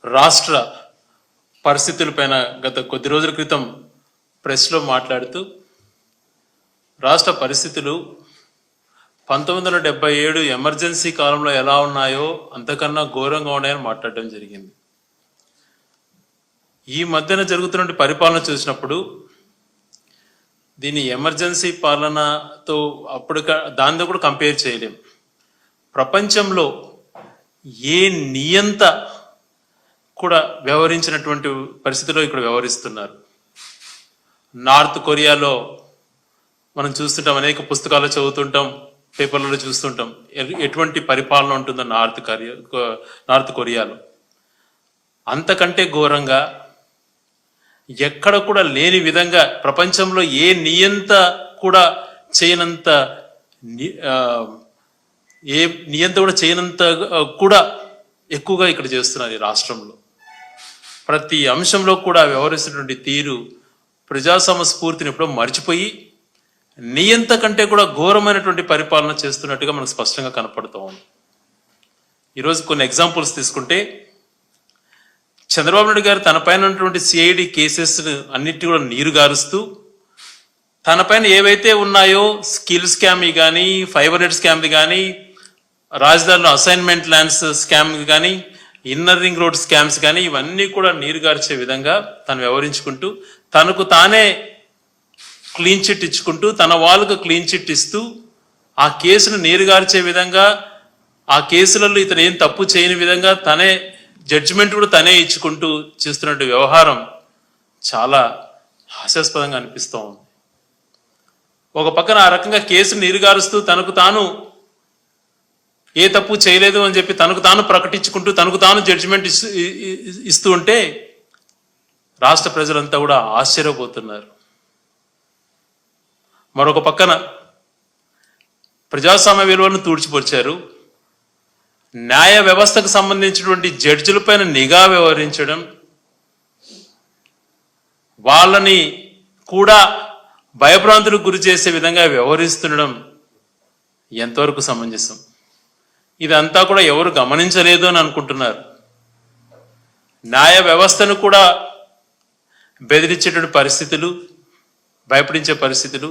రాష్ట్ర పరిస్థితులపైన గత కొద్ది రోజుల క్రితం ప్రెస్లో మాట్లాడుతూ రాష్ట్ర పరిస్థితులు 1977 ఎమర్జెన్సీ కాలంలో ఎలా ఉన్నాయో అంతకన్నా ఘోరంగా ఉన్నాయని మాట్లాడడం జరిగింది. ఈ మధ్యన జరుగుతున్న పరిపాలన చూసినప్పుడు దీన్ని ఎమర్జెన్సీ పాలనతో అప్పుడు దాంతో కూడా కంపేర్ చేయలేం. ప్రపంచంలో ఏ నియంత కూడా వ్యవహరించినటువంటి పరిస్థితిలో ఇక్కడ వ్యవహరిస్తున్నారు. నార్త్ కొరియాలో మనం చూస్తుంటాం, అనేక పుస్తకాలు చదువుతుంటాం, పేపర్లలో చూస్తుంటాం ఎటువంటి పరిపాలన ఉంటుందో నార్త్ కొరియాలో. అంతకంటే ఘోరంగా ఎక్కడ కూడా లేని విధంగా ప్రపంచంలో ఏ నియంత కూడా చేయనంత కూడా ఎక్కువగా ఇక్కడ చేస్తున్నారు. ఈ రాష్ట్రంలో ప్రతి అంశంలో కూడా వ్యవహరిస్తున్నటువంటి తీరు ప్రజాస్వామ్య స్ఫూర్తిని ఎప్పుడో మర్చిపోయి నియంత కంటే కూడా ఘోరమైనటువంటి పరిపాలన చేస్తున్నట్టుగా మనకు స్పష్టంగా కనపడుతూ ఉంది. ఈరోజు కొన్ని ఎగ్జాంపుల్స్ తీసుకుంటే, చంద్రబాబు నాయుడు గారు తన పైన ఉన్నటువంటి సిఐడి కేసెస్ అన్నిటి కూడా నీరు గారుస్తూ, తన పైన ఏవైతే ఉన్నాయో స్కిల్ స్కామ్ కానీ, ఫైబర్ నెట్ స్కామ్ కానీ, రాజధానిలో అసైన్మెంట్ ల్యాండ్స్ స్కామ్ కానీ, ఇన్నర్ రింగ్ రోడ్ స్కామ్స్ కానీ, ఇవన్నీ కూడా నీరు గార్చే విధంగా తను వ్యవహరించుకుంటూ, తనకు తానే క్లీన్ చిట్ ఇచ్చుకుంటూ, తన వాళ్ళకు క్లీన్ చిట్ ఇస్తూ, ఆ కేసును నీరుగార్చే విధంగా, ఆ కేసులలో ఇతను ఏం తప్పు చేయని విధంగా తనే జడ్జిమెంట్ కూడా తనే ఇచ్చుకుంటూ చేస్తున్నట్టు వ్యవహారం చాలా హాస్యాస్పదంగా అనిపిస్తూ ఉంది. ఒక పక్కన ఆ రకంగా కేసును నీరుగారుస్తూ తనకు తాను ఏ తప్పు చేయలేదు అని చెప్పి తనకు తాను ప్రకటించుకుంటూ తనకు తాను జడ్జిమెంట్ ఇస్తూ ఉంటే రాష్ట్ర ప్రజలంతా కూడా ఆశ్చర్యపోతున్నారు. మరొక పక్కన ప్రజాస్వామ్య విలువలను తూడ్చిపొచ్చారు. న్యాయ వ్యవస్థకు సంబంధించినటువంటి జడ్జిలపైన నిఘా వ్యవహరించడం, వాళ్ళని కూడా భయభ్రాంతులకు గురి చేసే విధంగా వ్యవహరిస్తుండడం ఎంతవరకు సమంజసం? ఇదంతా కూడా ఎవరు గమనించలేదు అని అనుకుంటున్నారు. న్యాయ వ్యవస్థను కూడా బెదిరించేటువంటి పరిస్థితులు, భయపడించే పరిస్థితులు,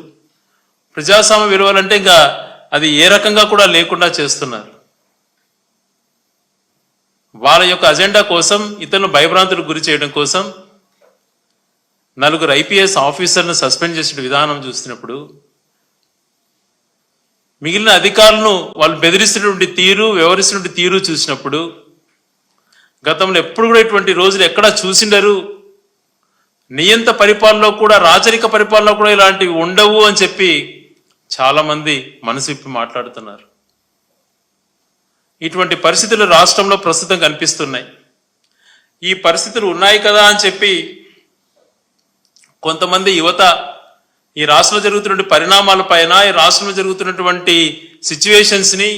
ప్రజాస్వామ్య విలువలంటే ఇంకా అది ఏ రకంగా కూడా లేకుండా చేస్తున్నారు. వాళ్ళ యొక్క అజెండా కోసం, ఇతరులను భయభ్రాంతులకు గురి చేయడం కోసం 4 IPS ఆఫీసర్లను సస్పెండ్ చేసిన విధానం చూస్తున్నప్పుడు, మిగిలిన అధికారులను వాళ్ళు బెదిరిస్తున్నటువంటి తీరు, వ్యవహరిస్తున్నటువంటి తీరు చూసినప్పుడు, గతంలో ఎప్పుడు కూడా ఇటువంటి రోజులు ఎక్కడా చూసిండరు. నియంత పరిపాలనలో కూడా, రాజరిక పరిపాలనలో కూడా ఇలాంటివి ఉండవు అని చెప్పి చాలా మంది మనసు విప్పి మాట్లాడుతున్నారు. ఇటువంటి పరిస్థితులు రాష్ట్రంలో ప్రస్తుతం కనిపిస్తున్నాయి. ఈ పరిస్థితులు ఉన్నాయి కదా అని చెప్పి కొంతమంది యువత ఈ రాష్ట్రంలో జరుగుతున్న పరిణామాల పైన, ఈ రాష్ట్రంలో జరుగుతున్నటువంటి సిచ్యువేషన్స్ని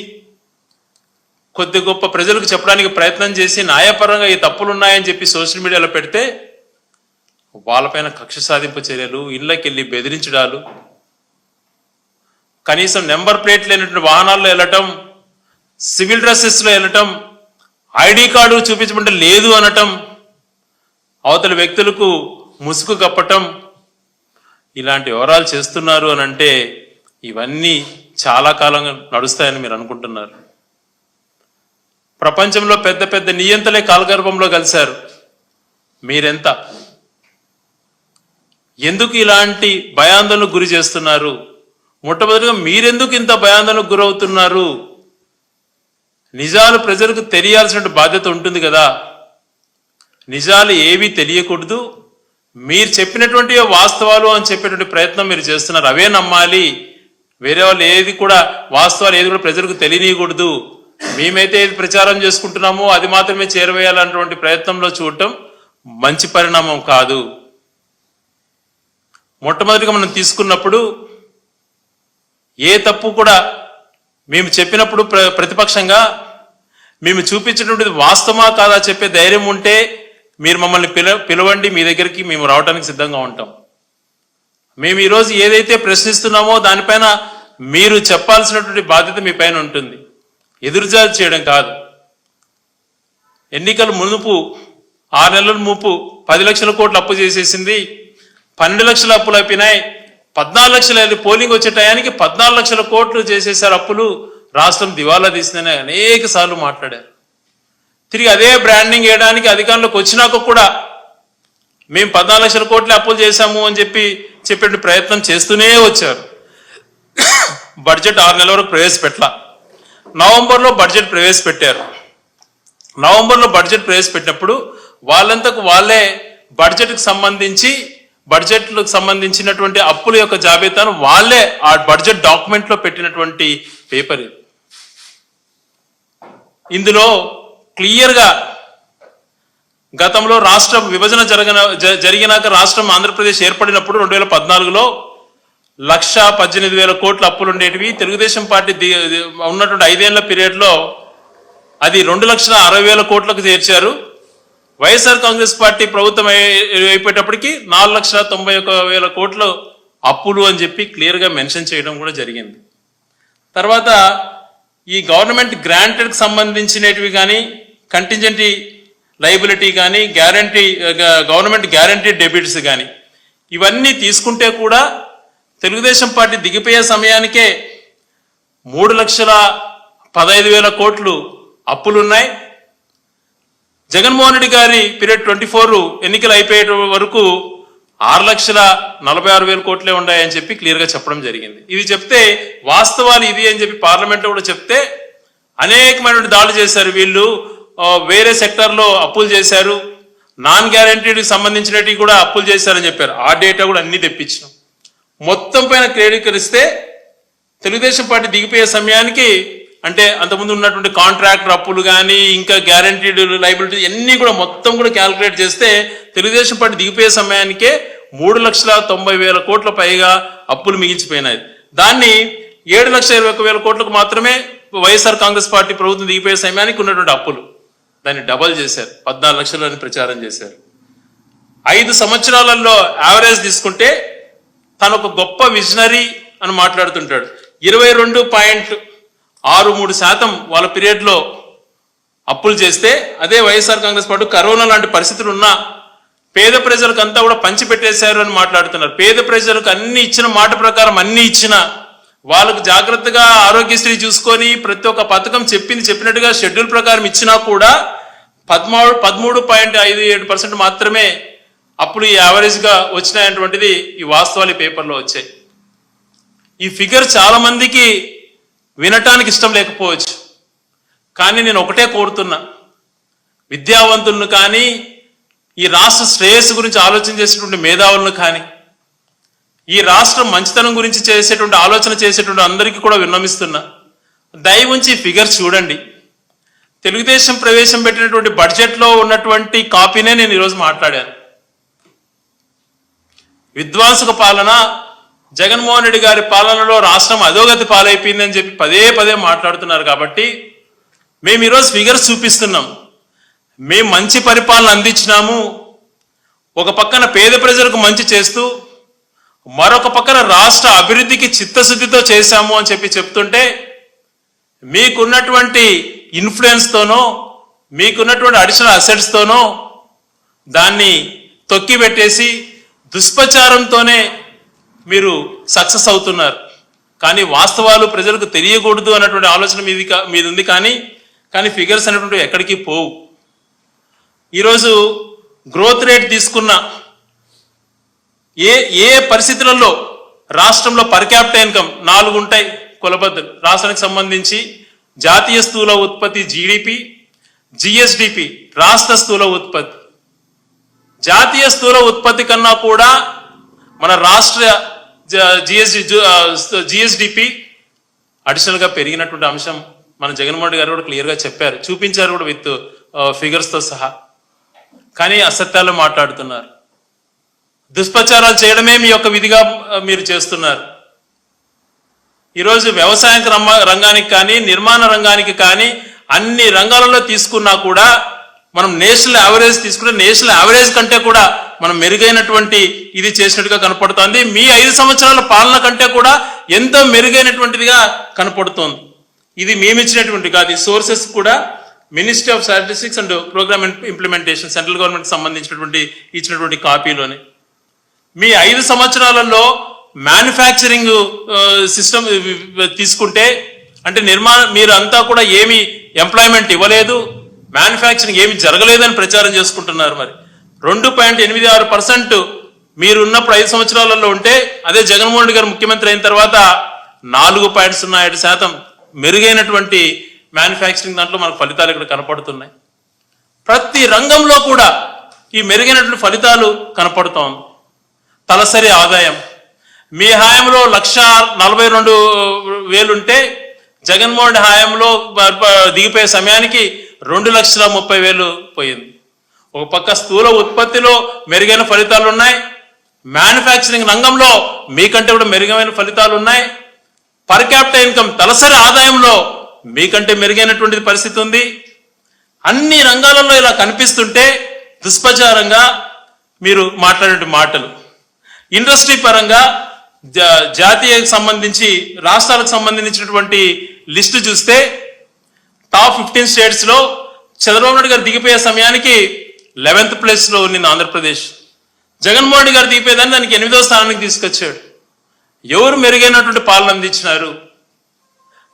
కొద్ది గొప్ప ప్రజలకు చెప్పడానికి ప్రయత్నం చేసి న్యాయపరంగా ఈ తప్పులు ఉన్నాయని చెప్పి సోషల్ మీడియాలో పెడితే వాళ్ళపైన కక్ష సాధింపు చర్యలు, ఇళ్ళకెళ్ళి బెదిరించడాలు, కనీసం నెంబర్ ప్లేట్ లేనటువంటి వాహనాల్లో వెళ్ళటం, సివిల్ డ్రెస్సెస్లో వెళ్ళటం, ఐడి కార్డు చూపించమంటే లేదు అనటం, అవతల వ్యక్తులకు ముసుగు కప్పటం, ఇలాంటి వివరాలు చేస్తున్నారు అని అంటే ఇవన్నీ చాలా కాలంగా నడుస్తాయని మీరు అనుకుంటున్నారు. ప్రపంచంలో పెద్ద పెద్ద నియంతలే కాలగర్భంలో కలిశారు. మీరెంత? ఎందుకు ఇలాంటి భయాందోళనకు గురి చేస్తున్నారు? మొట్టమొదటిగా మీరెందుకు ఇంత భయాందోళనకు గురవుతున్నారు? నిజాలు ప్రజలకు తెలియాల్సిన బాధ్యత ఉంటుంది కదా. నిజాలు ఏవి తెలియకూడదు, మీరు చెప్పినటువంటి వాస్తవాలు అని చెప్పేటువంటి ప్రయత్నం మీరు చేస్తున్నారు. అవే నమ్మాలి, వేరే వాళ్ళు ఏది కూడా వాస్తవాలు ఏది కూడా ప్రజలకు తెలియకూడదు, మేమైతే ఏది ప్రచారం చేసుకుంటున్నామో అది మాత్రమే చేరవేయాలన్నటువంటి ప్రయత్నంలో చూడటం మంచి పరిణామం కాదు. మొట్టమొదటిగా మనం తీసుకున్నప్పుడు ఏ తప్పు కూడా మేము చెప్పినప్పుడు ప్రతిపక్షంగా మేము చూపించినటువంటిది వాస్తవమా కాదా చెప్పే ధైర్యం ఉంటే మీరు మమ్మల్ని పిలవండి, మీ దగ్గరికి మేము రావడానికి సిద్ధంగా ఉంటాం. మేము ఈరోజు ఏదైతే ప్రశ్నిస్తున్నామో దానిపైన మీరు చెప్పాల్సినటువంటి బాధ్యత మీ పైన ఉంటుంది, ఎదురుజాలు చేయడం కాదు. ఎన్నికల మునుపు 6 నెలల ముప్పు 10 లక్షల కోట్లు అప్పు చేసేసింది. 12 లక్షల అప్పులు అయిపోయినాయి. 14 లక్షల పోలింగ్ వచ్చే టయానికి 14 లక్షల కోట్లు చేసేసారు అప్పులు. రాష్ట్రం దివాలా తీసిందని అనేక సార్లు మాట్లాడారు. తిరిగి అదే బ్రాండింగ్ వేయడానికి అధికారంలోకి వచ్చినాక కూడా మేము 14 లక్షల కోట్ల అప్పులు చేశాము అని చెప్పే ప్రయత్నం చేస్తూనే వచ్చారు. బడ్జెట్ 6 నెలల వరకు ప్రవేశపెట్టాల. నవంబర్లో బడ్జెట్ ప్రవేశపెట్టారు. నవంబర్లో బడ్జెట్ ప్రవేశపెట్టినప్పుడు వాళ్ళంతకు వాళ్ళే బడ్జెట్కి సంబంధించినటువంటి అప్పుల యొక్క జాబితాను వాళ్ళే ఆ బడ్జెట్ డాక్యుమెంట్లో పెట్టినటువంటి పేపర్ ఇది. ఇందులో క్లియర్గా గతంలో రాష్ట్ర విభజన జరిగినాక రాష్ట్రం ఆంధ్రప్రదేశ్ ఏర్పడినప్పుడు 2014లో 1,18,000 కోట్ల అప్పులు ఉండేటివి. తెలుగుదేశం పార్టీ ఉన్నటువంటి 5 ఏళ్ల పీరియడ్లో అది 2,60,000 కోట్లకు చేర్చారు. వైఎస్ఆర్ కాంగ్రెస్ పార్టీ ప్రభుత్వం అయిపోయేటప్పటికి 4,91,000 కోట్ల అప్పులు అని చెప్పి క్లియర్గా మెన్షన్ చేయడం కూడా జరిగింది. తర్వాత ఈ గవర్నమెంట్ గ్రాంటెడ్కి సంబంధించినవి కానీ కంటింజెంట్ లైబిలిటీ కానీ గవర్నమెంట్ గ్యారంటీ డెబిట్స్ కానీ ఇవన్నీ తీసుకుంటే కూడా తెలుగుదేశం పార్టీ దిగిపోయే సమయానికే 3,15,000 కోట్లు అప్పులున్నాయి. జగన్మోహన్ రెడ్డి గారి పీరియడ్ 24 ఎన్నికలు అయిపోయే వరకు 6,46,000 కోట్లే ఉన్నాయని చెప్పి క్లియర్గా చెప్పడం జరిగింది. ఇది చెప్తే వాస్తవాలు ఇది అని చెప్పి పార్లమెంట్లో కూడా చెప్తే అనేకమైనటువంటి దాడులు చేశారు. వీళ్ళు వేరే సెక్టర్లో అప్పులు చేశారు, నాన్ గ్యారంటీకి సంబంధించినవి కూడా అప్పులు చేశారని చెప్పారు. ఆ డేటా కూడా అన్ని తెప్పించాం. మొత్తం పైన క్రోడీకరిస్తే తెలుగుదేశం పార్టీ దిగిపోయే సమయానికి అంటే అంతకుముందు ఉన్నటువంటి కాంట్రాక్టర్ అప్పులు కానీ ఇంకా గ్యారంటీడ్ లైబిలిటీ అన్నీ కూడా మొత్తం కూడా క్యాల్కులేట్ చేస్తే తెలుగుదేశం పార్టీ దిగిపోయే సమయానికే 3,90,000 కోట్ల పైగా అప్పులు మిగిల్చిపోయినాయి. దాన్ని 7,21,000 కోట్లకు మాత్రమే వైఎస్ఆర్ కాంగ్రెస్ పార్టీ ప్రభుత్వం దిగిపోయే సమయానికి ఉన్నటువంటి అప్పులు దాన్ని డబల్ చేశారు. 14 లక్షలు అని ప్రచారం చేశారు. 5 సంవత్సరాలలో యావరేజ్ తీసుకుంటే తను ఒక గొప్ప విజనరీ అని మాట్లాడుతుంటాడు. 22.63% వాళ్ళ పీరియడ్లో అప్పులు చేస్తే అదే వైఎస్ఆర్ కాంగ్రెస్ పార్టీ కరోనా లాంటి పరిస్థితులు ఉన్నా పేద ప్రజలకు అంతా కూడా పంచిపెట్టేశారు అని మాట్లాడుతున్నారు. పేద ప్రజలకు అన్ని ఇచ్చిన మాట ప్రకారం అన్ని ఇచ్చిన వాళ్ళకు జాగ్రత్తగా ఆరోగ్యశ్రీ చూసుకొని ప్రతి ఒక్క పథకం చెప్పినట్టుగా షెడ్యూల్ ప్రకారం ఇచ్చినా కూడా 13.57% మాత్రమే అప్పుడు ఈ యావరేజ్గా వచ్చినాయటువంటిది ఈ వాస్తవాలు పేపర్లో వచ్చాయి. ఈ ఫిగర్ చాలా మందికి వినటానికి ఇష్టం లేకపోవచ్చు, కానీ నేను ఒకటే కోరుతున్నా, విద్యావంతులను కానీ ఈ రాష్ట్ర శ్రేయస్సు గురించి ఆలోచన చేసేటువంటి మేధావులను కానీ ఈ రాష్ట్రం మంచితనం గురించి ఆలోచన చేసేటువంటి అందరికీ కూడా విన్నమిస్తున్నా, దయవుంచి ఫిగర్ చూడండి. తెలుగుదేశం ప్రవేశపెట్టినటువంటి బడ్జెట్లో ఉన్నటువంటి కాపీనే నేను ఈరోజు మాట్లాడాను. విధ్వంసక పాలన, జగన్మోహన్ రెడ్డి గారి పాలనలో రాష్ట్రం అధోగతి పాలైపోయిందని చెప్పి పదే మాట్లాడుతున్నారు. కాబట్టి మేము ఈరోజు ఫిగర్స్ చూపిస్తున్నాం. మేము మంచి పరిపాలన అందించినాము, ఒక పక్కన పేద ప్రజలకు మంచి చేస్తూ మరొక పక్కన రాష్ట్ర అభివృద్ధికి చిత్తశుద్ధితో చేశాము అని చెప్పి చెప్తుంటే మీకున్నటువంటి ఇన్ఫ్లుయెన్స్తోనో మీకున్నటువంటి అడిషనల్ అసెట్స్తోనో దాన్ని తొక్కిపెట్టేసి దుష్ప్రచారంతోనే మీరు సక్సెస్ అవుతున్నారు. కానీ వాస్తవాలు ప్రజలకు తెలియకూడదు అన్నటువంటి ఆలోచన మీది ఉంది. కానీ ఫిగర్స్ అనేటువంటి ఎక్కడికి పోవు. ఈరోజు గ్రోత్ రేట్ తీసుకున్న ఏ పరిస్థితులలో రాష్ట్రంలో పర్ క్యాపిటల్ ఇన్కమ్ 4 ఉంటాయి కొలబద్దలు. రాష్ట్రానికి సంబంధించి జాతీయ స్థూల ఉత్పత్తి జీడిపి, జిఎస్డిపి రాష్ట్ర స్థూల ఉత్పత్తి. జాతీయ స్థూల ఉత్పత్తి కన్నా కూడా మన రాష్ట్ర జిఎస్డిపి అడిషనల్గా పెరిగినటువంటి అంశం మన జగన్మోహన్ రెడ్డి గారు కూడా క్లియర్గా చెప్పారు, చూపించారు కూడా విత్ ఫిగర్స్తో సహా. కానీ అసత్యాలు మాట్లాడుతున్నారు, దుష్ప్రచారాలు చేయడమే మీ యొక్క విధిగా మీరు చేస్తున్నారు. ఈరోజు వ్యవసాయ రంగానికి కానీ నిర్మాణ రంగానికి కానీ అన్ని రంగాలలో తీసుకున్నా కూడా మనం నేషనల్ యావరేజ్ తీసుకుంటే నేషనల్ యావరేజ్ కంటే కూడా మనం మెరుగైనటువంటి ఇది చేసినట్టుగా కనపడుతోంది. మీ 5 సంవత్సరాల పాలన కంటే కూడా ఎంతో మెరుగైనటువంటిదిగా కనపడుతోంది. ఇది మేమిచ్చినటువంటి కాదు, సోర్సెస్ కూడా ministry of statistics and programme implementation central government సంబంధించినటువంటి ఇచ్చినటువంటి కాపీలోనే మీ 5 సంవత్సరాలలో మ్యానుఫ్యాక్చరింగ్ సిస్టమ్ తీసుకుంటే అంటే మీరు అంతా కూడా ఏమి ఎంప్లాయ్మెంట్ ఇవ్వలేదు, మ్యానుఫ్యాక్చరింగ్ ఏమి జరగలేదని ప్రచారం చేసుకుంటున్నారు. మరి 2.86% మీరు ఉన్నప్పుడు 5 సంవత్సరాలలో ఉంటే అదే జగన్మోహన్ రెడ్డి గారు ముఖ్యమంత్రి అయిన తర్వాత 4.07% మెరుగైనటువంటి మ్యానుఫ్యాక్చరింగ్ దాంట్లో మనకు ఫలితాలు ఇక్కడ కనపడుతున్నాయి. ప్రతి రంగంలో కూడా ఈ మెరుగైనటువంటి ఫలితాలు కనపడుతూ ఉంది. తలసరి ఆదాయం మీ హయాంలో 1,42,000 ఉంటే జగన్మోహన్ రెడ్డి హయాంలో దిగిపోయే సమయానికి 2,30,000 పోయింది. ఒక పక్క స్థూల ఉత్పత్తిలో మెరుగైన ఫలితాలు ఉన్నాయి, మ్యానుఫ్యాక్చరింగ్ రంగంలో మీకంటే కూడా మెరుగైన ఫలితాలు ఉన్నాయి, పర్ క్యాపిటల్ ఇన్కమ్ తలసరి ఆదాయంలో మీకంటే మెరుగైనటువంటి పరిస్థితి ఉంది. అన్ని రంగాలలో ఇలా కనిపిస్తుంటే దుష్ప్రచారంగా మీరు మాట్లాడే మాటలు ఇండస్ట్రీ పరంగా జాతీయకు సంబంధించి రాష్ట్రాలకు సంబంధించినటువంటి లిస్టు చూస్తే టాప్ 15 స్టేట్స్ లో చంద్రబాబు నాయుడు గారు దిగిపోయే సమయానికి 11th ప్లేస్ లో ఉంది ఆంధ్రప్రదేశ్. జగన్మోహన్ రెడ్డి గారు దిగిపోయేదాన్ని దానికి 8వ స్థానానికి తీసుకొచ్చాడు. ఎవరు మెరుగైనటువంటి పాలన అందించినారు?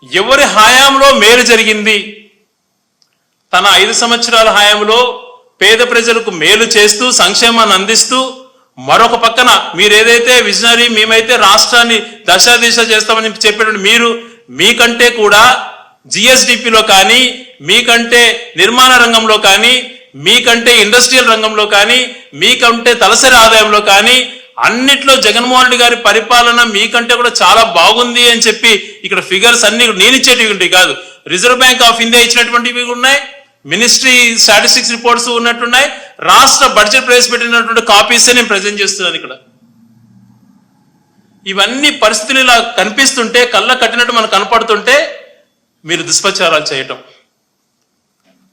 ఎవరి హయాంలో మేలు జరిగింది? తన 5 సంవత్సరాల హయాంలో పేద ప్రజలకు మేలు చేస్తూ సంక్షేమాన్ని అందిస్తూ మరొక పక్కన మీరు ఏదైతే విజనరీ మేమైతే రాష్ట్రాన్ని దశాదిశ చేస్తామని చెప్పేటువంటి మీరు మీకంటే కూడా జిఎస్డిపిలో కానీ మీకంటే నిర్మాణ రంగంలో కానీ మీకంటే ఇండస్ట్రియల్ రంగంలో కానీ మీకంటే తలసరి ఆదాయంలో కానీ అన్నిట్లో జగన్మోహన్ రెడ్డి గారి పరిపాలన మీకంటే కూడా చాలా బాగుంది అని చెప్పి ఇక్కడ ఫిగర్స్ అన్ని నేను ఇచ్చేటివి ఉంటాయి కాదు, రిజర్వ్ బ్యాంక్ ఆఫ్ ఇండియా ఇచ్చినటువంటివి ఉన్నాయి, మినిస్ట్రీ స్టాటిస్టిక్స్ రిపోర్ట్స్ ఉన్నట్టున్నాయి, రాష్ట్ర బడ్జెట్ ప్రవేశపెట్టినటువంటి కాపీసే నేను ప్రజెంట్ చేస్తున్నాను ఇక్కడ. ఇవన్నీ పరిస్థితులు ఇలా కనిపిస్తుంటే కళ్ళ కట్టినట్టు మనకు కనపడుతుంటే మీరు దుష్ప్రచారాలు చేయటం.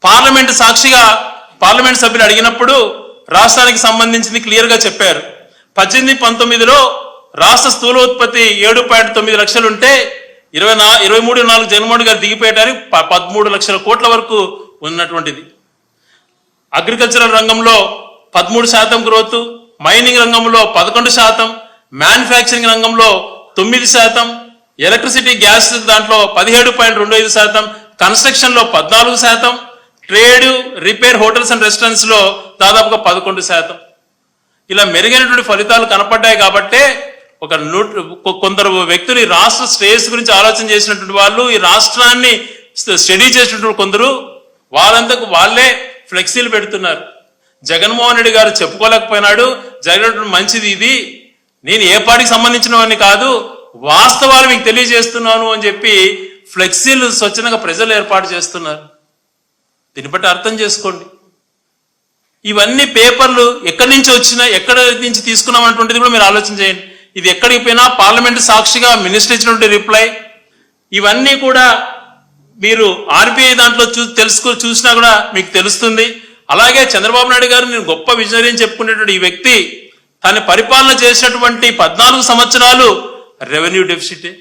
పార్లమెంట్ సాక్షిగా పార్లమెంట్ సభ్యులు అడిగినప్పుడు రాష్ట్రానికి సంబంధించింది క్లియర్గా చెప్పారు. 18-19లో రాష్ట్ర స్థూల ఉత్పత్తి 7.9 లక్షలు ఉంటే 23-4 జగన్మోహన్ గారు దిగిపోయడానికి 13 లక్షల కోట్ల వరకు ఉన్నటువంటిది. అగ్రికల్చరల్ రంగంలో 13% గ్రోత్, మైనింగ్ రంగంలో 11%, మ్యానుఫ్యాక్చరింగ్ రంగంలో 9%, ఎలక్ట్రిసిటీ గ్యాస్ దాంట్లో 17.25%, కన్స్ట్రక్షన్ లో 14%, trade repair hotels and restaurants లో దాదాపుగా 11%. ఇలా మెరుగైనటువంటి ఫలితాలు కనపడ్డాయి. కాబట్టే కొందరు వ్యక్తులు ఈ రాష్ట్ర శ్రేయస్సు గురించి ఆలోచన చేసినటువంటి వాళ్ళు, ఈ రాష్ట్రాన్ని స్టడీ చేసినటువంటి కొందరు వాళ్ళంతకు వాళ్ళే ఫ్లెక్సీలు పెడుతున్నారు. జగన్మోహన్ రెడ్డి గారు చెప్పుకోలేకపోయినాడు, జరిగినటువంటి మంచిది ఇది, నేను ఏ పార్టీకి సంబంధించిన వాడిని కాదు, వాస్తవాలు మీకు తెలియజేస్తున్నాను అని చెప్పి ఫ్లెక్సీలు స్వచ్ఛందంగా ప్రజలు ఏర్పాటు చేస్తున్నారు. దీన్ని బట్టి అర్థం చేసుకోండి. ఇవన్నీ పేపర్లు ఎక్కడి నుంచి వచ్చినా ఎక్కడి నుంచి తీసుకున్నాం అన్నటువంటిది కూడా మీరు ఆలోచన చేయండి. ఇది ఎక్కడికి పోయినా పార్లమెంట్ సాక్షిగా మినిస్టర్ ఇచ్చినటువంటి రిప్లై, ఇవన్నీ కూడా మీరు ఆర్బీఐ దాంట్లో చూసినా కూడా మీకు తెలుస్తుంది. అలాగే చంద్రబాబు నాయుడు గారు నేను గొప్ప విజనరీ అని చెప్పుకునేటువంటి ఈ వ్యక్తి తన పరిపాలన చేసినటువంటి 14 సంవత్సరాలు రెవెన్యూ డెఫిసిటే.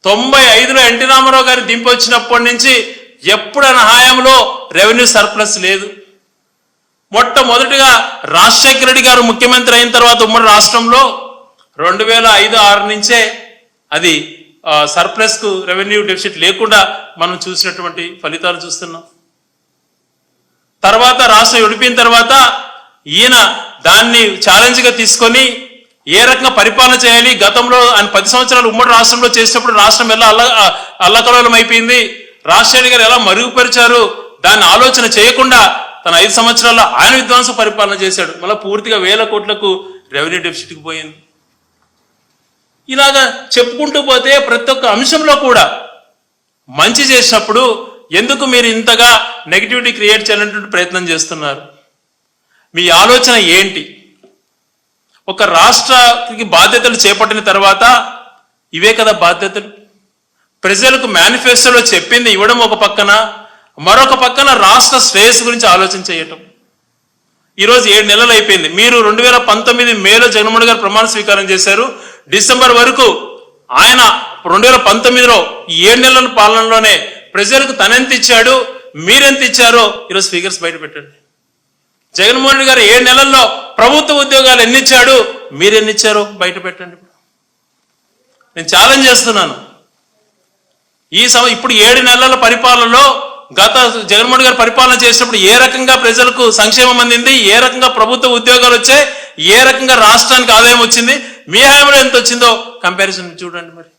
95లో ఎన్టీ రామారావు గారి దింపు వచ్చినప్పటి నుంచి ఎప్పుడైనా హయాంలో రెవెన్యూ సర్ప్లస్ లేదు. మొట్టమొదటిగా రాజశేఖర రెడ్డి గారు ముఖ్యమంత్రి అయిన తర్వాత ఉమ్మడి రాష్ట్రంలో 2005-6 నుంచే అది సర్ప్లస్ కు రెవెన్యూ డెఫిసిట్ లేకుండా మనం చూసినటువంటి ఫలితాలు చూస్తున్నాం. తర్వాత రాష్ట్రం విడిపోయిన తర్వాత ఈయన దాన్ని ఛాలెంజ్ గా తీసుకొని ఏ రకంగా పరిపాలన చేయాలి, గతంలో ఆయన 10 సంవత్సరాలు ఉమ్మడి రాష్ట్రంలో చేసినప్పుడు రాష్ట్రం ఎలా అల్లకల్లోలం అయిపోయింది, రాజశేఖర గారు ఎలా మరుగుపరిచారు, దాన్ని ఆలోచన చేయకుండా తన 5 సంవత్సరాల్లో ఆయన విధ్వంస పరిపాలన చేశాడు. మళ్ళీ పూర్తిగా 1000 కోట్లకు రెవెన్యూ డెఫిసిట్కి పోయింది. ఇలాగా చెప్పుకుంటూ పోతే ప్రతి ఒక్క అంశంలో కూడా మంచి చేసినప్పుడు ఎందుకు మీరు ఇంతగా నెగిటివిటీ క్రియేట్ చేయాలనేటువంటి ప్రయత్నం చేస్తున్నారు? మీ ఆలోచన ఏంటి? ఒక రాష్ట్రానికి బాధ్యతలు చేపట్టిన తర్వాత ఇవే కదా బాధ్యతలు. ప్రజలకు మేనిఫెస్టోలో చెప్పింది ఇవ్వడం ఒక పక్కన, మరొక పక్కన రాష్ట్ర శ్రేయస్సు గురించి ఆలోచన చేయటం. ఈరోజు 7 నెలలు అయిపోయింది. మీరు 2019 మేలో జగన్మోహన్ గారు ప్రమాణ స్వీకారం చేశారు. డిసెంబర్ వరకు ఆయన 2019లో ఈ 7 నెలల పాలనలోనే ప్రజలకు తనెంత ఇచ్చాడు, మీరెంత ఇచ్చారో ఈరోజు ఫిగర్స్ బయట పెట్టండి. జగన్మోహన్ రెడ్డి గారు 7 నెలల్లో ప్రభుత్వ ఉద్యోగాలు ఎన్ని ఇచ్చాడు, మీరెన్ని ఇచ్చారో బయట పెట్టండి. నేను ఛాలెంజ్ చేస్తున్నాను. ఇప్పుడు 7 నెలల పరిపాలనలో గత జగన్మోహన్ గారు పరిపాలన చేసినప్పుడు ఏ రకంగా ప్రజలకు సంక్షేమం అందింది, ఏ రకంగా ప్రభుత్వ ఉద్యోగాలు వచ్చాయి, ఏ రకంగా రాష్ట్రానికి ఆదాయం వచ్చింది, మీ హయాంలో ఎంత వచ్చిందో కంపారిజన్ చూడండి. మరి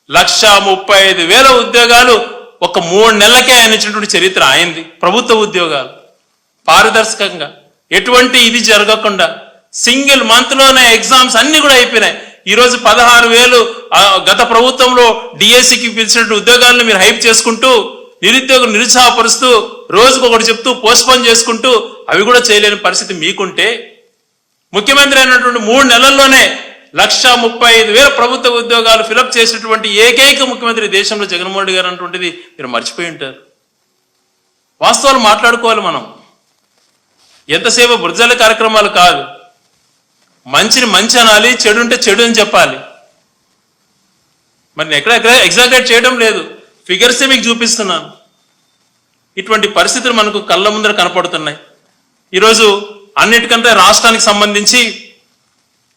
1,35,000 ఉద్యోగాలు ఒక 3 నెలలకే ఆయన ఇచ్చినటువంటి చరిత్ర అయింది. ప్రభుత్వ ఉద్యోగాలు పారదర్శకంగా ఎటువంటి ఇది జరగకుండా సింగిల్ మంత్ లోనే ఎగ్జామ్స్ అన్ని కూడా అయిపోయినాయి. ఈరోజు 16,000 గత ప్రభుత్వంలో డిఎస్సికి పిలిచినట్టు ఉద్యోగాలను మీరు హైప్ చేసుకుంటూ నిరుద్యోగులు నిరుత్సాహపరుస్తూ రోజుకు ఒకటి చెప్తూ పోస్ట్పోన్ చేసుకుంటూ అవి కూడా చేయలేని పరిస్థితి మీకుంటే, ముఖ్యమంత్రి అయినటువంటి 3 నెలల్లోనే 1,35,000 ప్రభుత్వ ఉద్యోగాలు ఫిలప్ చేసినటువంటి ఏకైక ముఖ్యమంత్రి దేశంలో జగన్మోహన్ రెడ్డి గారు అన్నటువంటిది మీరు మర్చిపోయి ఉంటారు. వాస్తవాలు మాట్లాడుకోవాలి మనం. ఎంతసేపు బురజల కార్యక్రమాలు కాదు. మంచిని మంచి అనాలి, చెడు ఉంటే చెడు అని చెప్పాలి. మరి ఎక్కడ ఎగ్జాగరేట్ చేయడం లేదు, ఫిగర్సే మీకు చూపిస్తున్నాను. ఇటువంటి పరిస్థితులు మనకు కళ్ళ ముందర కనపడుతున్నాయి. ఈరోజు అన్నిటికంటే రాష్ట్రానికి సంబంధించి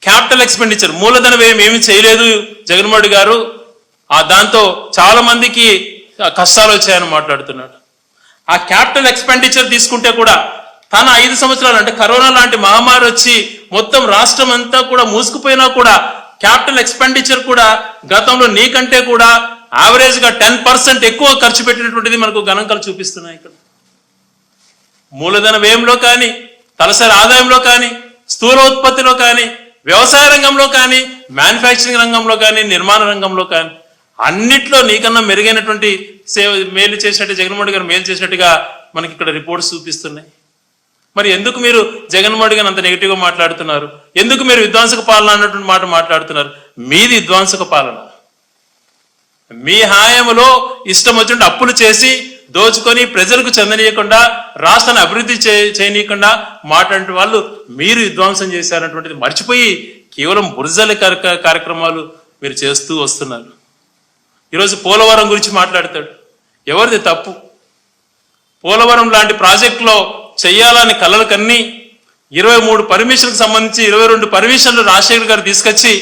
క్యాపిటల్ ఎక్స్పెండిచర్ మూలధన వ్యయం ఏమీ చేయలేదు జగన్మోహన్ రెడ్డి గారు. దాంతో చాలా మందికి కష్టాలు వచ్చాయని మాట్లాడుతున్నాడు. ఆ క్యాపిటల్ ఎక్స్పెండిచర్ తీసుకుంటే కూడా తన 5 సంవత్సరాలు అంటే కరోనా లాంటి మహమ్మారి వచ్చి మొత్తం రాష్ట్రం అంతా కూడా మూసుకుపోయినా కూడా క్యాపిటల్ ఎక్స్పెండిచర్ కూడా గతంలో నీకంటే కూడా యావరేజ్ గా 10% ఎక్కువ ఖర్చు పెట్టినటువంటిది మనకు గణాంకాలు చూపిస్తున్నాయి. ఇక్కడ మూలధన వ్యయంలో కానీ, తలసరి ఆదాయంలో కానీ, స్థూల ఉత్పత్తిలో కానీ, వ్యవసాయ రంగంలో కానీ, మ్యానుఫ్యాక్చరింగ్ రంగంలో కానీ, నిర్మాణ రంగంలో కానీ అన్నిట్లో నీకన్నా మెరుగైనటువంటి మేలు చేసినట్టు జగన్మోహన్ రెడ్డి గారు మేలు చేసినట్టుగా మనకి ఇక్కడ రిపోర్ట్స్ చూపిస్తున్నాయి. మరి ఎందుకు మీరు జగన్మోహన్ రెడ్డి గారు అంత నెగిటివ్గా మాట్లాడుతున్నారు? ఎందుకు మీరు విధ్వంసక పాలన అన్నటువంటి మాట మాట్లాడుతున్నారు? మీది విధ్వంసక పాలన. మీ హాయంలో ఇష్టం వచ్చినట్టు అప్పులు చేసి దోచుకొని ప్రజలకు చెందనీయకుండా రాష్ట్రాన్ని అభివృద్ధి చేయనీయకుండా మాట్లాడే వాళ్ళు మీరు విధ్వంసం చేశారన్నటువంటిది మర్చిపోయి కేవలం బురజల కార్యక్రమాలు మీరు చేస్తూ వస్తున్నారు. ఈరోజు పోలవరం గురించి మాట్లాడతాడు. ఎవరిది తప్పు? పోలవరం లాంటి ప్రాజెక్టులో చెయ్యాలని కలలు కన్ని 23 పర్మిషన్కి సంబంధించి 22 పర్మిషన్లు రాజశేఖర్ గారు తీసుకొచ్చి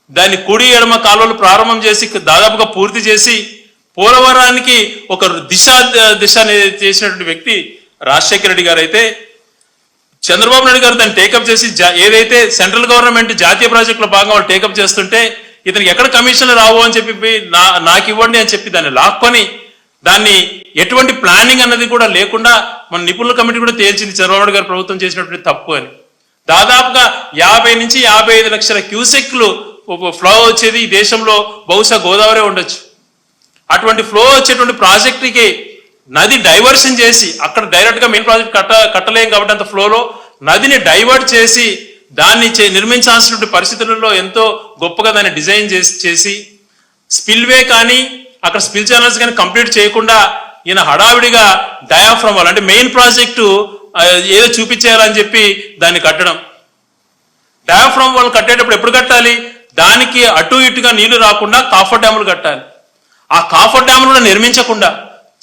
దాన్ని కుడి ఎడమ కాలువలు ప్రారంభం చేసి దాదాపుగా పూర్తి చేసి పోలవరానికి ఒక దిశ చేసినటువంటి వ్యక్తి రాజశేఖర రెడ్డి గారు అయితే, చంద్రబాబు నాయుడు గారు దాన్ని టేకప్ చేసి ఏదైతే సెంట్రల్ గవర్నమెంట్ జాతీయ ప్రాజెక్టులో భాగంగా వాళ్ళు టేకప్ చేస్తుంటే ఇతనికి ఎక్కడ కమిషన్లు రావు అని చెప్పి నాకు ఇవ్వండి అని చెప్పి దాన్ని లాక్కొని దాన్ని ఎటువంటి ప్లానింగ్ అన్నది కూడా లేకుండా మన నిపుణుల కమిటీ కూడా తేల్చింది చంద్రబాబు నాయుడు గారు ప్రభుత్వం చేసినటువంటి తప్పు అని. దాదాపుగా 50 నుంచి 55 లక్షల క్యూసెక్లు ఫ్లో వచ్చేది ఈ దేశంలో బహుశా గోదావరి ఉండొచ్చు. అటువంటి ఫ్లో వచ్చేటువంటి ప్రాజెక్టుకి నది డైవర్షన్ చేసి అక్కడ డైరెక్ట్ గా మెయిన్ ప్రాజెక్ట్ కట్టలేం కాబట్టి అంత ఫ్లోలో నదిని డైవర్ట్ చేసి దాన్ని నిర్మించాల్సినటువంటి పరిస్థితులలో ఎంతో గొప్పగా దాన్ని డిజైన్ చేసి స్పిల్వే కానీ అక్కడ స్పిల్ ఛానల్స్ కానీ కంప్లీట్ చేయకుండా ఈయన హడావిడిగా డయాఫ్రమ్ వాల్ అంటే మెయిన్ ప్రాజెక్టు ఏదో చూపించేయాలని చెప్పి దాన్ని కట్టడం. డయాఫ్రమ్ వాల్ కట్టేటప్పుడు ఎప్పుడు కట్టాలి? దానికి అటు ఇటుగా నీళ్లు రాకుండా కాఫర్ డ్యాములు కట్టాలి. ఆ కాఫర్ డ్యాములు కూడా నిర్మించకుండా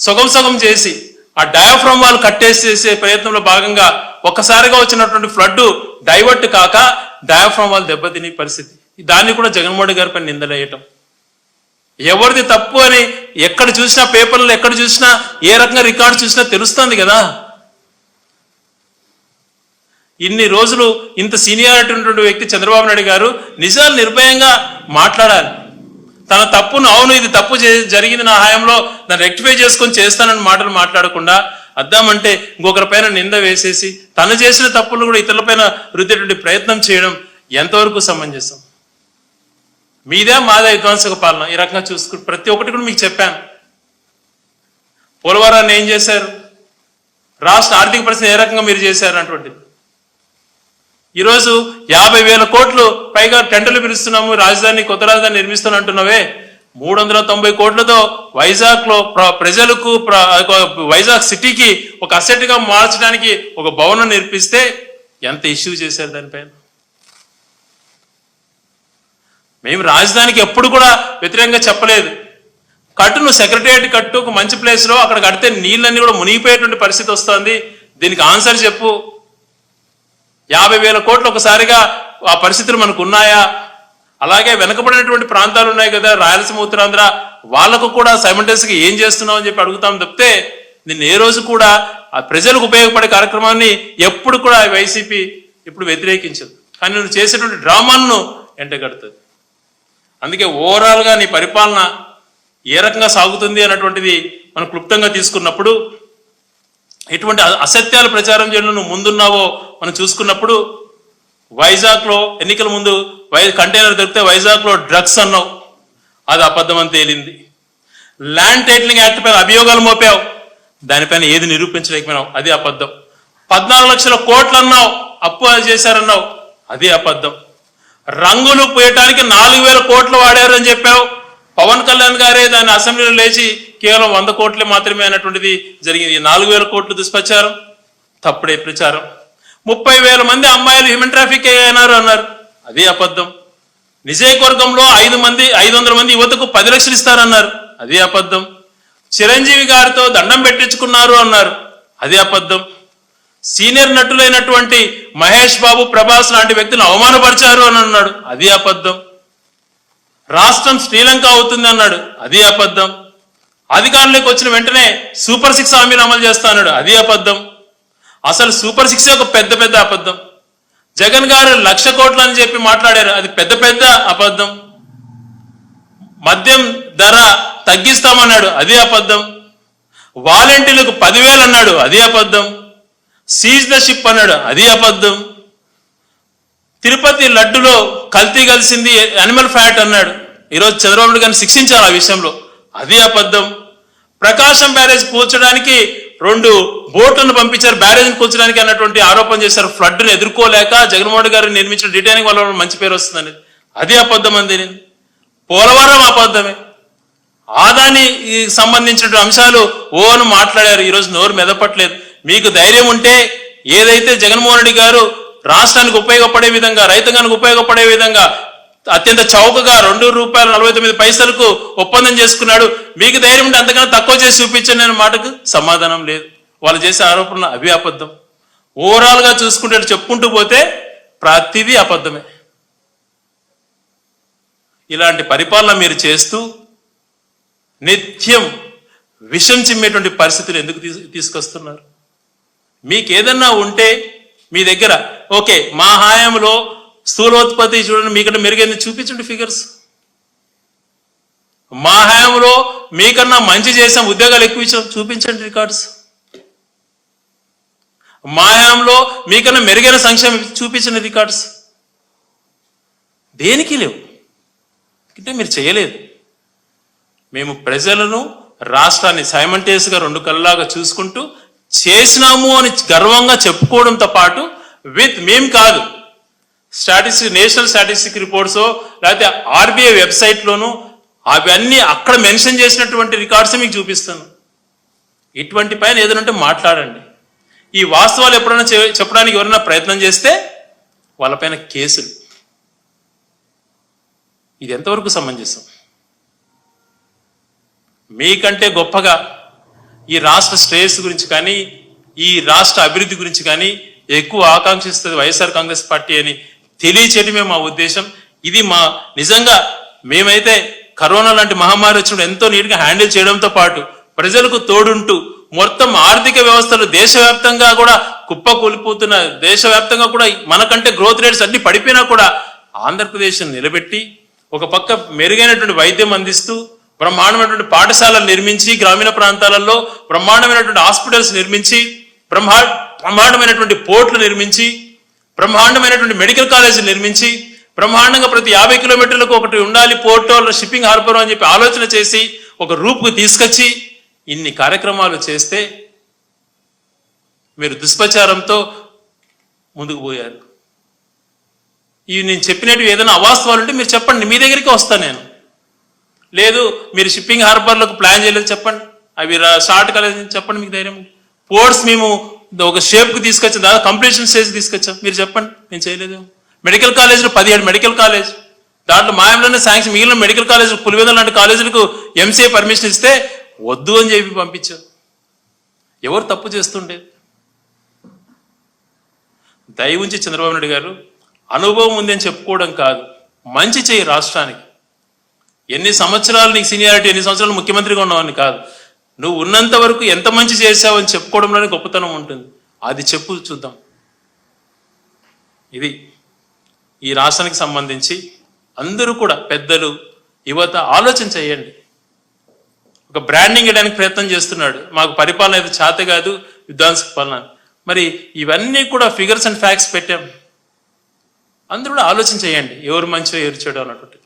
సగం చేసి ఆ డయాఫ్రమ్ వాల్ కట్టేసేసే ప్రయత్నంలో భాగంగా ఒక్కసారిగా వచ్చినటువంటి ఫ్లడ్ డైవర్ట్ కాక డయాఫ్రమ్ వాల్ దెబ్బతిని పరిస్థితి. దాన్ని కూడా జగన్మోహన్ రెడ్డి గారిపై నిందలేయటం. ఎవరిది తప్పు అని ఎక్కడ చూసినా పేపర్లో ఎక్కడ చూసినా ఏ రకంగా రికార్డు చూసినా తెలుస్తుంది కదా. ఇన్ని రోజులు ఇంత సీనియారిటీ ఉన్నటువంటి వ్యక్తి చంద్రబాబు నాయుడు గారు నిజాలు నిర్భయంగా మాట్లాడాలి. తన తప్పును అవును ఇది తప్పు జరిగింది నా హయాంలో దాన్ని రెక్టిఫై చేసుకొని చేస్తానని మాటలు మాట్లాడకుండా అద్దామంటే ఇంకొకరి పైన నింద వేసేసి తను చేసిన తప్పులు కూడా ఇతరులపైన రుద్దేటువంటి ప్రయత్నం చేయడం ఎంతవరకు సమంజసం? మీదే మాదే విధ్వంసక పాలన. ఈ రకంగా చూసుకుంటే ప్రతి ఒక్కటి కూడా మీకు చెప్పాను. పోలవరాన్ని ఏం చేశారు, రాష్ట్ర ఆర్థిక పరిస్థితి ఏ రకంగా మీరు చేశారు అటువంటిది. ఈరోజు 50,000 కోట్లు పైగా టెండర్లు పిలుస్తున్నాము, రాజధాని కొత్త రాజధాని నిర్మిస్తాను అంటున్నావే. 390 కోట్లతో వైజాగ్ లో ప్రజలకు వైజాగ్ సిటీకి ఒక అసెట్ గా మార్చడానికి ఒక భవనం నిర్మిస్తే ఎంత ఇష్యూ చేశారు దానిపైన. మేము రాజధానికి ఎప్పుడు కూడా వ్యతిరేకంగా చెప్పలేదు. కట్టు, నువ్వు సెక్రటేరియట్ కట్టు, ఒక మంచి ప్లేస్లో అక్కడ కడితే నీళ్ళన్నీ కూడా మునిగిపోయేటువంటి పరిస్థితి వస్తుంది. దీనికి ఆన్సర్ చెప్పు. 50,000 కోట్లు ఒకసారిగా ఆ పరిస్థితులు మనకు ఉన్నాయా? అలాగే వెనకబడినటువంటి ప్రాంతాలు ఉన్నాయి కదా, రాయలసీమ, ఉత్తరాంధ్ర, వాళ్లకు కూడా సైమల్టేనియస్గా ఏం చేస్తున్నావు అని చెప్పి అడుగుతాం తప్పితే నిన్ను ఏ రోజు కూడా ఆ ప్రజలకు ఉపయోగపడే కార్యక్రమాన్ని ఎప్పుడు కూడా వైసీపీ ఇప్పుడు వ్యతిరేకించదు. కానీ నువ్వు చేసేటువంటి డ్రామాను ఎంటగడుతుంది. అందుకే ఓవరాల్గా నీ పరిపాలన ఏ రకంగా సాగుతుంది అన్నటువంటిది మనం క్లుప్తంగా తీసుకున్నప్పుడు, ఎటువంటి అసత్యాలు ప్రచారం చేయడం నువ్వు ముందున్నావో మనం చూసుకున్నప్పుడు, వైజాగ్లో ఎన్నికల ముందు కంటైనర్ దొరికితే వైజాగ్లో డ్రగ్స్ అన్నావు, అది అబద్ధం అని తేలింది. ల్యాండ్ టైటిలింగ్ యాక్ట్ పైన అభియోగాలు మోపావు, దానిపైన ఏది నిరూపించలేకపోయినావు, అది అబద్ధం. 14 లక్షల కోట్లు అన్నావు, అప్పు చేశారన్నావు, అది అబద్ధం. రంగులు పోయటానికి 4,000 కోట్లు వాడారు అని చెప్పావు. పవన్ కళ్యాణ్ గారే దాన్ని అసెంబ్లీలో లేచి కేవలం 100 కోట్లే మాత్రమే అన్నటువంటిది జరిగింది. 4,000 కోట్లు దుష్ప్రచారం, తప్పుడే ప్రచారం. 30,000 మంది అమ్మాయిలు హ్యూమన్ ట్రాఫిక్ అయినారు అన్నారు, అది అబద్ధం. నిజయవర్గంలో 500 మంది యువతకు 10 లక్షలు ఇస్తారన్నారు, అది అబద్ధం. చిరంజీవి గారితో దండం పెట్టించుకున్నారు అన్నారు, అది అబద్ధం. సీనియర్ నటులైనటువంటి మహేష్ బాబు, ప్రభాస్ లాంటి వ్యక్తులను అవమానపరిచారు అని అన్నాడు, అది అబద్ధం. రాష్ట్రం శ్రీలంక అవుతుంది అన్నాడు, అది అబద్ధం. అధికారంలోకి వచ్చిన వెంటనే సూపర్ 6 హామీలు అమలు చేస్తా అన్నాడు, అది అబద్ధం. అసలు సూపర్ 6 ఒక పెద్ద అబద్ధం. జగన్ గారు 1,00,000 కోట్లు అని చెప్పి మాట్లాడారు, అది పెద్ద అబద్ధం. మద్యం ధర తగ్గిస్తామన్నాడు, అది అబద్ధం. వాలంటీర్లకు 10,000 అన్నాడు, అది అబద్ధం. సీజ్ ద షిప్ అన్నాడు, అది అబద్ధం. తిరుపతి లడ్డులో కల్తీ కలిసింది, యానిమల్ ఫ్యాట్ అన్నాడు. ఈరోజు చంద్రబాబు నాయుడు గారిని శిక్షించాలి ఆ విషయంలో, అది అబద్ధం. ప్రకాశం బ్యారేజ్ కూల్చడానికి 2 బోట్లను పంపించారు, బ్యారేజ్ని కూల్చడానికి అన్నటువంటి ఆరోపణ చేశారు. ఫ్లడ్ను ఎదుర్కోలేక జగన్మోహన్ రెడ్డి గారు నిర్మించిన డిటైనింగ్ వల్ల మంచి పేరు వస్తుందని, అది అబద్ధం అని తెలియదు. పోలవరం అబద్ధమే. ఆదాని సంబంధించిన అంశాలు అని మాట్లాడారు, ఈరోజు నోరు మెదపట్లేదు. మీకు ధైర్యం ఉంటే ఏదైతే జగన్మోహన్ రెడ్డి గారు రాష్ట్రానికి ఉపయోగపడే విధంగా, రైతాంగానికి ఉపయోగపడే విధంగా అత్యంత చౌకగా ₹2.49 ఒప్పందం చేసుకున్నాడు, మీకు ధైర్యం ఉంటే అంతకన్నా తక్కువ చేసి చూపించండి అనే మాటకు సమాధానం లేదు. వాళ్ళు చేసే ఆరోపణలు అవి అబద్ధం. ఓవరాల్ గా చూసుకుంటే చెప్పుకుంటూ పోతే ప్రతిదీ అబద్ధమే. ఇలాంటి పరిపాలన మీరు చేస్తూ నిత్యం విషం చిమ్మేటువంటి పరిస్థితులు ఎందుకు తీసుకొస్తున్నారు? మీకు ఏదన్నా ఉంటే మీ దగ్గర, ఓకే మా హయాంలో స్థూలోత్పత్తి చూడండి మీకంటే మెరుగైంది చూపించండి ఫిగర్స్. మా హయాంలో మీకన్నా మంచి చేసాం, ఉద్యోగాలు ఎక్కువ ఇచ్చాం, చూపించండి రికార్డ్స్. మా హయాంలో మీకన్నా మెరుగైన సంక్షేమం చూపించండి రికార్డ్స్. దేనికి లేవు, అంటే మీరు చేయలేదు. మేము ప్రజలను, రాష్ట్రాన్ని సైమల్టేనియస్గా 2 కళ్ళలాగా చూసుకుంటూ చేసినాము అని గర్వంగా చెప్పుకోవడంతో పాటు మేము కాదు, నేషనల్ స్టాటిస్టిక్ రిపోర్ట్స్ లేకపోతే ఆర్బీఐ వెబ్సైట్లోనూ అవన్నీ అక్కడ మెన్షన్ చేసినటువంటి రికార్డ్స్ మీకు చూపిస్తాను. ఇటువంటి పైన ఏదైనా మాట్లాడండి. ఈ వాస్తవాలు ఎప్పుడైనా చెప్పడానికి ఎవరైనా ప్రయత్నం చేస్తే వాళ్ళపైన కేసులు. ఇది ఎంతవరకు సమంజసం? మీకంటే గొప్పగా ఈ రాష్ట్ర శ్రేయస్సు గురించి కానీ, ఈ రాష్ట్ర అభివృద్ధి గురించి కానీ ఎక్కువ ఆకాంక్షిస్తుంది వైఎస్ఆర్ కాంగ్రెస్ పార్టీ అని తెలియచేయడమే మా ఉద్దేశం. ఇది మా నిజంగా మేమైతే కరోనా లాంటి మహమ్మారి వచ్చినప్పుడు ఎంతో నీట్గా హ్యాండిల్ చేయడంతో పాటు ప్రజలకు తోడుంటూ మొత్తం ఆర్థిక వ్యవస్థలు దేశవ్యాప్తంగా కూడా కుప్పకూలిపోతున్న, దేశవ్యాప్తంగా కూడా మనకంటే గ్రోత్ రేట్స్ అన్ని పడిపోయినా కూడా ఆంధ్రప్రదేశ్ నిలబెట్టి ఒక పక్క మెరుగైనటువంటి వైద్యం అందిస్తూ బ్రహ్మాండమైనటువంటి పాఠశాలలు నిర్మించి, గ్రామీణ ప్రాంతాలలో బ్రహ్మాండమైనటువంటి హాస్పిటల్స్ నిర్మించి, బ్రహ్మాండమైనటువంటి పోర్ట్లు నిర్మించి, బ్రహ్మాండమైనటువంటి మెడికల్ కాలేజీలు నిర్మించి, బ్రహ్మాండంగా ప్రతి 50 కిలోమీటర్లకు ఒకటి ఉండాలి పోర్టు, షిప్పింగ్ హార్బర్ అని చెప్పి ఆలోచన చేసి ఒక రూపుకు తీసుకొచ్చి ఇన్ని కార్యక్రమాలు చేస్తే మీరు దుష్ప్రచారంతో ముందుకు పోయారు. ఇవి నేను చెప్పినట్టు ఏదైనా అవాస్తవాలు ఉంటే మీరు చెప్పండి, మీ దగ్గరికి వస్తాను నేను. లేదు మీరు షిప్పింగ్ హార్బర్లకు ప్లాన్ చేయలేదు చెప్పండి, అవి షార్ట్ కాలేజ్ చెప్పండి, మీకు ధైర్యం. పోర్ట్స్ మేము ఒక షేప్కి తీసుకొచ్చాం, దాదాపు కంప్లీషన్ స్టేజ్ తీసుకొచ్చాం, మీరు చెప్పండి నేను చేయలేదు. మెడికల్ కాలేజీలో 17 మెడికల్ కాలేజ్, దాంట్లో మాయంలోనే శాంక్షన్ మిగిలిన మెడికల్ కాలేజ్ పులివెందుల లాంటి కాలేజీలకు ఎంసీఏ పర్మిషన్ ఇస్తే వద్దు అని చెప్పి పంపించారు. ఎవరు తప్పు చేస్తుండేది? దయ ఉంచి చంద్రబాబు నాయుడు గారు, అనుభవం ఉంది అని చెప్పుకోవడం కాదు, మంచి చేయి రాష్ట్రానికి. ఎన్ని సంవత్సరాలు నీకు సీనియారిటీ, ఎన్ని సంవత్సరాలు ముఖ్యమంత్రిగా ఉన్నావని కాదు, నువ్వు ఉన్నంత వరకు ఎంత మంచి చేసావని చెప్పుకోవడంలోనే గొప్పతనం ఉంటుంది. అది చెప్పు చూద్దాం. ఇది ఈ రాష్ట్రానికి సంబంధించి అందరూ కూడా పెద్దలు, యువత ఆలోచన చేయండి. ఒక బ్రాండింగ్ ఇవ్వడానికి ప్రయత్నం చేస్తున్నాడు, మాకు పరిపాలన అయితే చేత కాదు, విధ్వంసక పాలన. మరి ఇవన్నీ కూడా ఫిగర్స్ అండ్ ఫ్యాక్ట్స్ పెట్టాం. అందరూ కూడా ఆలోచన చేయండి, ఎవరు మంచిగా ఎవరు చెడు అన్నట్టు.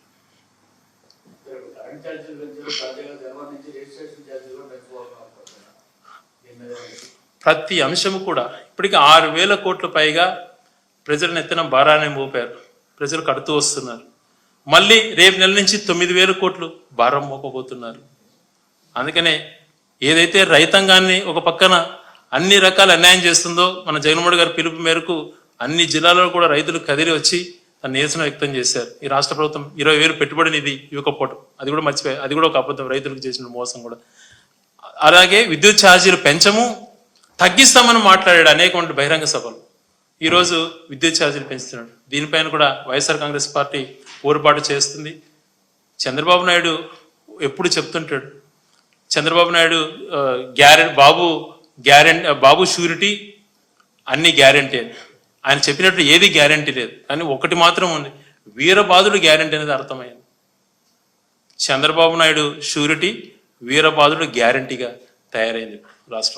ప్రతి అంశము కూడా ఇప్పటికి 6,000 కోట్ల పైగా ప్రజలను ఎత్తిన భారాన్ని మోపారు, ప్రజలు కడుతూ వస్తున్నారు. మళ్ళీ రేపు నెల నుంచి 9,000 కోట్లు భారం మోపబోతున్నారు. అందుకనే ఏదైతే రైతాంగాన్ని ఒక పక్కన అన్ని రకాల అన్యాయం చేస్తుందో, మన జగన్మోహన్ గారి పిలుపు మేరకు అన్ని జిల్లాల్లో కూడా రైతులు కదిలి వచ్చి తన నిరసన వ్యక్తం చేశారు. ఈ రాష్ట్ర ప్రభుత్వం 20,000 పెట్టుబడి నిధి ఇవ్వకపోవడం, అది కూడా మర్చిపోయారు, అది కూడా ఒక అబద్ధం, రైతులకు చేసిన మోసం కూడా. అలాగే విద్యుత్ ఛార్జీలు పెంచము, తగ్గిస్తామని మాట్లాడాడు అనేక బహిరంగ సభలు. ఈరోజు విద్యుత్ ఛార్జీలు పెంచుతున్నాడు. దీనిపైన కూడా వైఎస్ఆర్ కాంగ్రెస్ పార్టీ పోరుబాటు చేస్తుంది. చంద్రబాబు నాయుడు ఎప్పుడు చెప్తుంటాడు, చంద్రబాబు నాయుడు బాబు షూరిటీ అన్ని గ్యారంటీ అని. ఆయన చెప్పినట్టు ఏది గ్యారంటీ లేదు, కానీ ఒకటి మాత్రం ఉంది, వీరబాదుడు గ్యారంటీ అనేది అర్థమైంది. చంద్రబాబు నాయుడు షూరిటీ, వీరబాదుడు గ్యారంటీగా తయారైంది రాష్ట్రం.